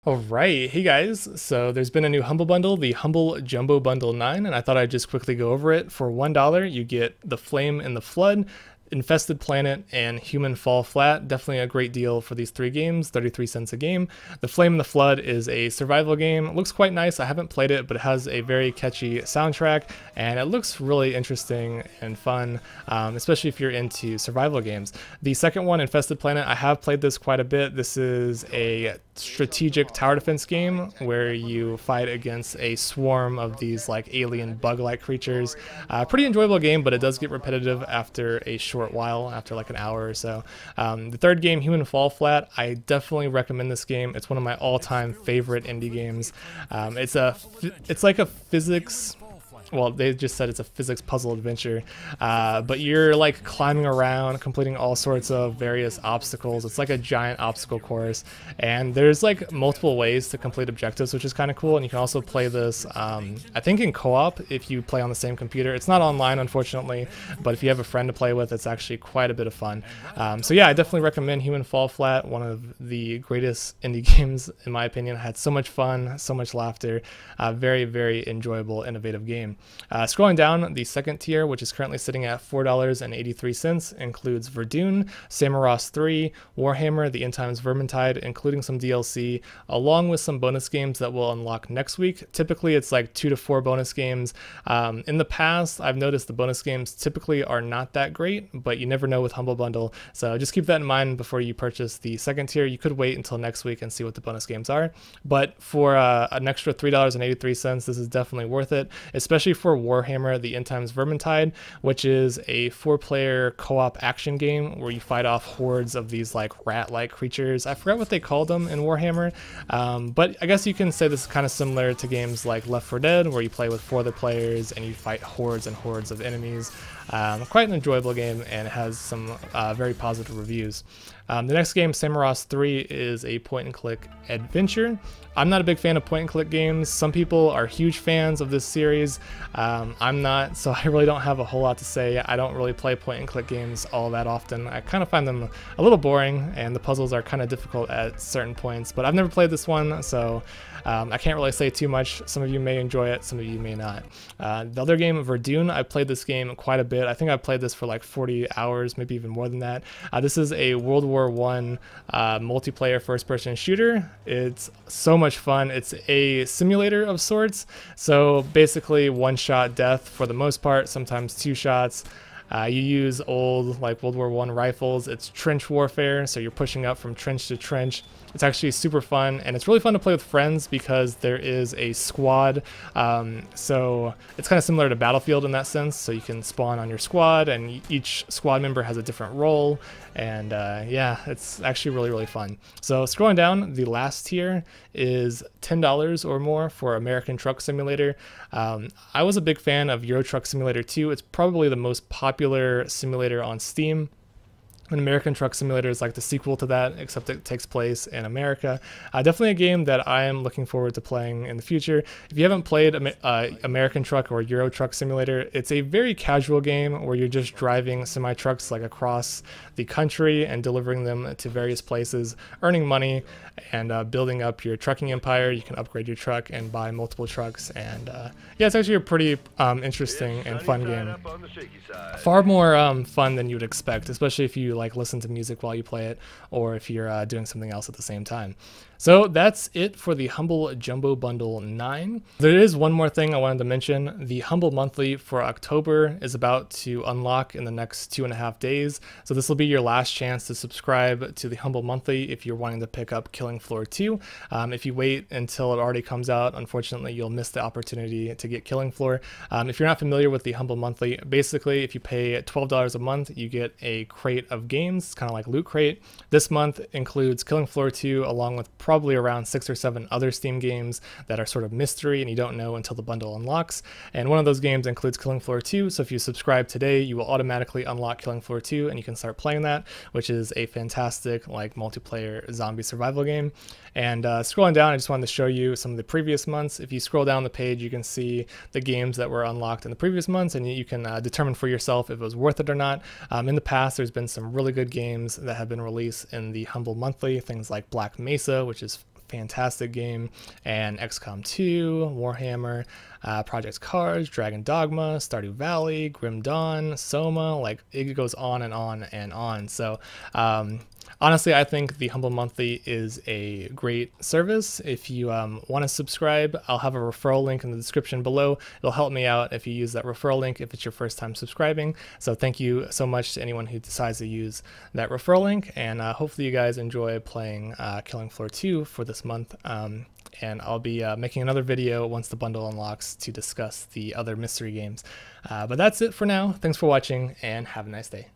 All right, hey guys. So there's been a new Humble Bundle, the Humble Jumbo Bundle 9, and I thought I'd just quickly go over it. For $1, you get The Flame and the Flood, Infested Planet, and Human Fall Flat. Definitely a great deal for these three games, 33 cents a game. The Flame and the Flood is a survival game. It looks quite nice. I haven't played it, but it has a very catchy soundtrack, and it looks really interesting and fun, especially if you're into survival games. The second one, Infested Planet, I have played this quite a bit. This is a strategic tower defense game where you fight against a swarm of these like alien bug-like creatures. Pretty enjoyable game, but it does get repetitive after a short while, after like an hour or so. The third game, Human Fall Flat, I definitely recommend this game. It's one of my all-time favorite indie games. It's like a physics, well, they just said it's a physics puzzle adventure, but you're like climbing around, completing all sorts of various obstacles. It's like a giant obstacle course, and there's like multiple ways to complete objectives, which is kind of cool. And you can also play this, I think, in co-op if you play on the same computer. It's not online, unfortunately, but if you have a friend to play with, it's actually quite a bit of fun. So yeah, I definitely recommend Human Fall Flat, one of the greatest indie games in my opinion. I had so much fun, so much laughter, very, very enjoyable, innovative game. Scrolling down, the second tier, which is currently sitting at $4.83, includes Verdun, Samorost 3, Warhammer, the End Times Vermintide, including some DLC, along with some bonus games that will unlock next week. Typically, it's like 2 to 4 bonus games. In the past, I've noticed the bonus games typically are not that great, but you never know with Humble Bundle. So just keep that in mind before you purchase the second tier. You could wait until next week and see what the bonus games are. But for an extra $3.83, this is definitely worth it, especially for Warhammer, the End Times Vermintide, which is a 4-player co-op action game where you fight off hordes of these like rat-like creatures. I forgot what they called them in Warhammer, but I guess you can say this is kind of similar to games like Left 4 Dead, where you play with 4 other players and you fight hordes and hordes of enemies. Quite an enjoyable game, and it has some very positive reviews. The next game, Samorost 3, is a point-and-click adventure. I'm not a big fan of point-and-click games. Some people are huge fans of this series. I'm not, so I really don't have a whole lot to say. I don't really play point-and-click games all that often. I kind of find them a little boring, and the puzzles are kind of difficult at certain points, but I've never played this one, so I can't really say too much. Some of you may enjoy it, some of you may not. The other game, Verdun, I played this game quite a bit. I think I've played this for like 40 hours, maybe even more than that. This is a World War I multiplayer first-person shooter. It's so much fun. It's a simulator of sorts. So basically one-shot death for the most part, sometimes 2 shots. You use old like World War I rifles. It's trench warfare, so you're pushing up from trench to trench. It's actually super fun, and it's really fun to play with friends because there is a squad. So it's kind of similar to Battlefield in that sense. So you can spawn on your squad, and each squad member has a different role. And yeah, it's actually really, really fun. So scrolling down, the last tier is $10 or more for American Truck Simulator. I was a big fan of Euro Truck Simulator 2. It's probably the most popular simulator on Steam. An American Truck Simulator is like the sequel to that, except it takes place in America. Definitely a game that I am looking forward to playing in the future. If you haven't played American Truck or Euro Truck Simulator, it's a very casual game where you're just driving semi-trucks like across the country and delivering them to various places, earning money and building up your trucking empire. You can upgrade your truck and buy multiple trucks, and yeah, it's actually a pretty interesting and fun game. Far more fun than you would expect, especially if you like listen to music while you play it, or if you're doing something else at the same time. So that's it for the Humble Jumbo Bundle 9. There is one more thing I wanted to mention. The Humble Monthly for October is about to unlock in the next 2.5 days. So this will be your last chance to subscribe to the Humble Monthly if you're wanting to pick up Killing Floor 2. If you wait until it already comes out, unfortunately, you'll miss the opportunity to get Killing Floor. If you're not familiar with the Humble Monthly, basically, if you pay $12 a month, you get a crate of games. It's kind of like Loot Crate. This month includes Killing Floor 2, along with probably around 6 or 7 other Steam games that are sort of mystery and you don't know until the bundle unlocks. And one of those games includes Killing Floor 2, so if you subscribe today, you will automatically unlock Killing Floor 2 and you can start playing that, which is a fantastic like multiplayer zombie survival game. And scrolling down, I just wanted to show you some of the previous months. If you scroll down the page, you can see the games that were unlocked in the previous months, and you can determine for yourself if it was worth it or not. In the past, there's been some really good games that have been released in the Humble Monthly, things like Black Mesa, which is fantastic game, and XCOM 2, Warhammer, Project Cars, Dragon Dogma, Stardew Valley, Grim Dawn, Soma, like it goes on and on and on. So honestly, I think the Humble Monthly is a great service. If you want to subscribe, I'll have a referral link in the description below. It'll help me out if you use that referral link if it's your first time subscribing. So thank you so much to anyone who decides to use that referral link, and hopefully you guys enjoy playing Killing Floor 2 for this month. And I'll be making another video once the bundle unlocks to discuss the other mystery games. But that's it for now. Thanks for watching, and have a nice day.